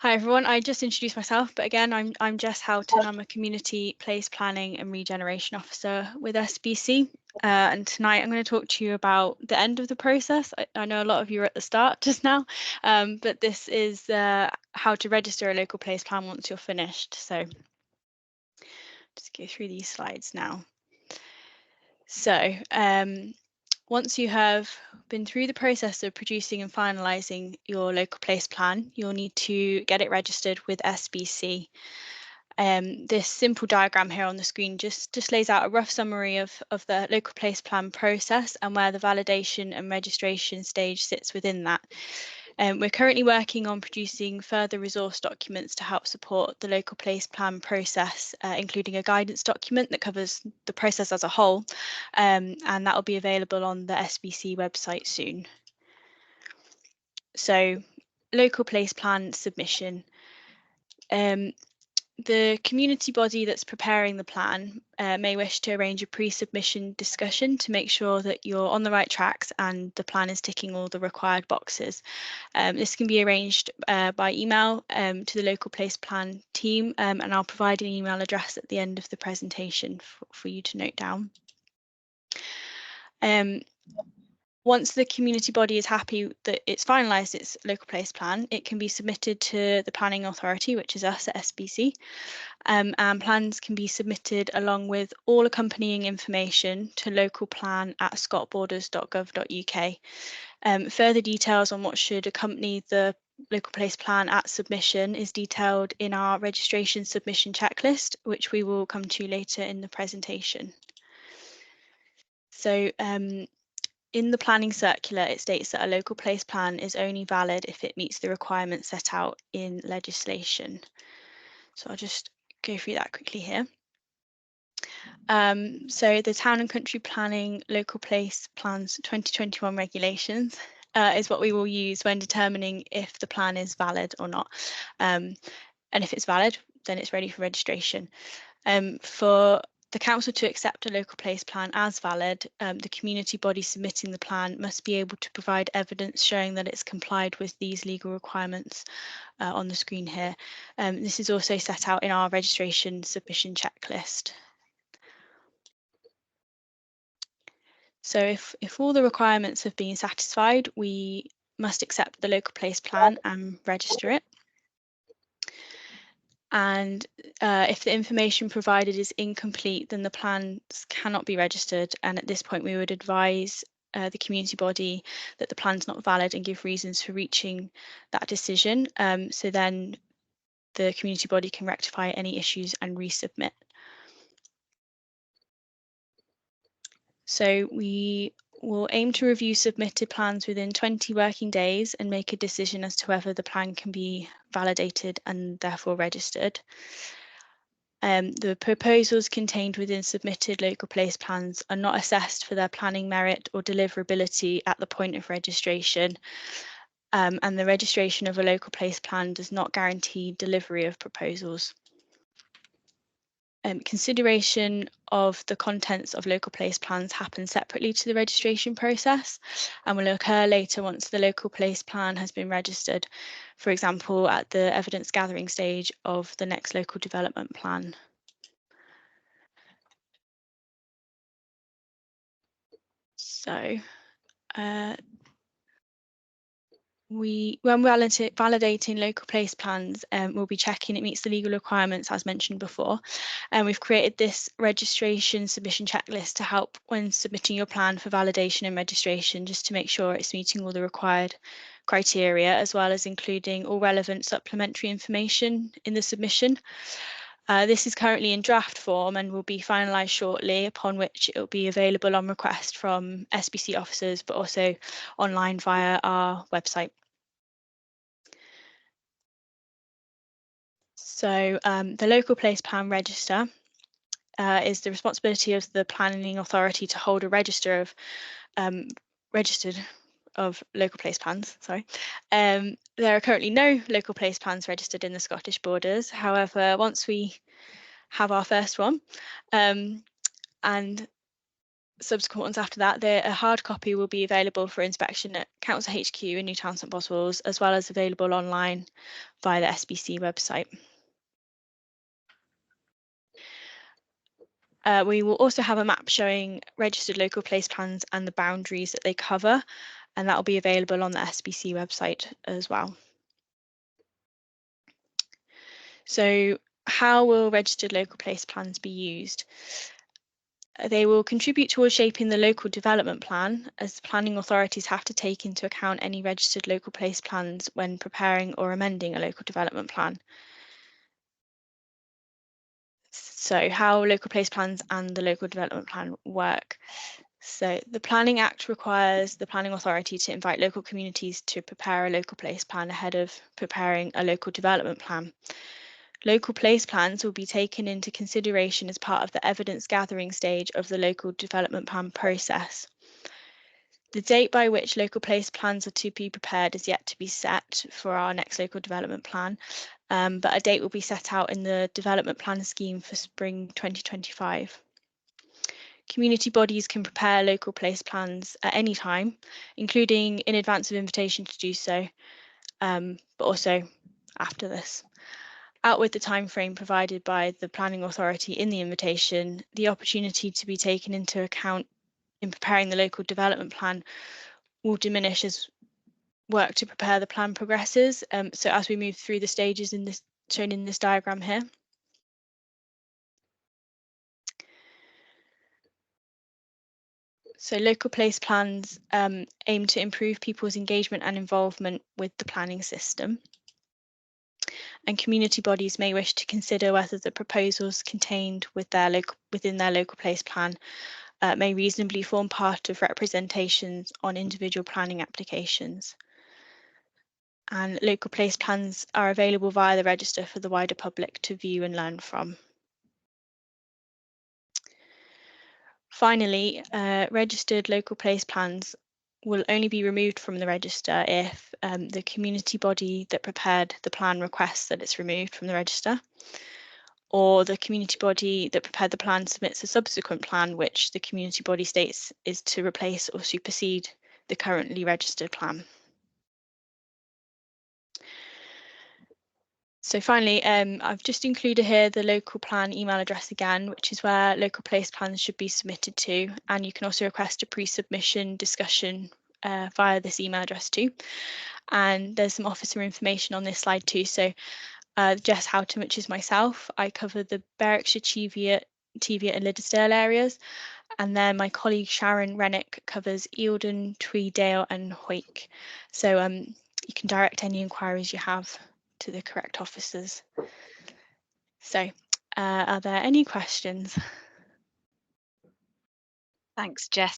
Hi everyone, I just introduced myself, but again, I'm Jess Houghton. I'm a Community Place Planning and Regeneration Officer with SBC. And tonight I'm going to talk to you about the end of the process. I know a lot of you are at the start just now, but this is how to register a local place plan once you're finished. So just go through these slides now. So once you have been through the process of producing and finalising your local place plan, you'll need to get it registered with SBC. This simple diagram here on the screen just lays out a rough summary of the local place plan process and where the validation and registration stage sits within that. We're currently working on producing further resource documents to help support the local place plan process, including a guidance document that covers the process as a whole, and that will be available on the SBC website soon. So, local place plan submission. The community body that's preparing the plan may wish to arrange a pre-submission discussion to make sure that you're on the right tracks and the plan is ticking all the required boxes. This can be arranged by email to the local place plan team, and I'll provide an email address at the end of the presentation for you to note down. Once the community body is happy that it's finalised its local place plan, it can be submitted to the planning authority, which is us at SBC. And plans can be submitted along with all accompanying information to localplan@scottborders.gov.uk. Further details on what should accompany the local place plan at submission is detailed in our registration submission checklist, which we will come to later in the presentation. So in the planning circular, it states that a local place plan is only valid if it meets the requirements set out in legislation. So I'll just go through that quickly here. So the Town and Country Planning Local Place Plans 2021 regulations is what we will use when determining if the plan is valid or not. And if it's valid, then it's ready for registration. For the council to accept a local place plan as valid, the community body submitting the plan must be able to provide evidence showing that it's complied with these legal requirements on the screen here. This is also set out in our registration submission checklist. So if all the requirements have been satisfied, we must accept the local place plan and register it. And if the information provided is incomplete, then the plans cannot be registered. And at this point, we would advise the community body that the plan's not valid and give reasons for reaching that decision. So then the community body can rectify any issues and resubmit. So we will aim to review submitted plans within 20 working days and make a decision as to whether the plan can be validated and therefore registered. The proposals contained within submitted local place plans are not assessed for their planning merit or deliverability at the point of registration, and the registration of a local place plan does not guarantee delivery of proposals. Consideration of the contents of local place plans happens separately to the registration process and will occur later once the local place plan has been registered, for example, at the evidence gathering stage of the next local development plan. So when validating local place plans, we'll be checking it meets the legal requirements as mentioned before. And we've created this registration submission checklist to help when submitting your plan for validation and registration, just to make sure it's meeting all the required criteria, as well as including all relevant supplementary information in the submission. This is currently in draft form and will be finalised shortly, upon which it will be available on request from SBC officers, but also online via our website. So the local place plan register is the responsibility of the planning authority to hold a register of registered of local place plans. Sorry, there are currently no local place plans registered in the Scottish Borders. However, once we have our first one, and subsequent ones after that, a hard copy will be available for inspection at Council HQ in Newtown St Boswells, as well as available online via the SBC website. We will also have a map showing registered local place plans and the boundaries that they cover, and that will be available on the SBC website as well. So how will registered local place plans be used? They will contribute towards shaping the local development plan, as planning authorities have to take into account any registered local place plans when preparing or amending a local development plan. So how local place plans and the local development plan work. So the Planning Act requires the planning authority to invite local communities to prepare a local place plan ahead of preparing a local development plan. Local place plans will be taken into consideration as part of the evidence gathering stage of the local development plan process. The date by which local place plans are to be prepared is yet to be set for our next local development plan, but a date will be set out in the development plan scheme for spring 2025. Community bodies can prepare local place plans at any time, including in advance of invitation to do so, but also after this. Out with the timeframe provided by the planning authority in the invitation, the opportunity to be taken into account in preparing the local development plan will diminish as work to prepare the plan progresses. So as we move through the stages in this shown in this diagram here. So local place plans aim to improve people's engagement and involvement with the planning system. And community bodies may wish to consider whether the proposals contained within their local place plan may reasonably form part of representations on individual planning applications. And local place plans are available via the register for the wider public to view and learn from. Finally, registered local place plans will only be removed from the register if the community body that prepared the plan requests that it's removed from the register, or the community body that prepared the plan submits a subsequent plan which the community body states is to replace or supersede the currently registered plan. So finally, I've just included here the local plan email address again, which is where local place plans should be submitted to, and you can also request a pre-submission discussion via this email address too. And there's some officer information on this slide too. So Jess Houghton, which is myself, I cover the Berwickshire, Teviot and Liddesdale areas, and then my colleague Sharon Rennick covers Eildon, Tweeddale and Hoyk. So you can direct any inquiries you have to the correct officers. So are there any questions? Thanks, Jess.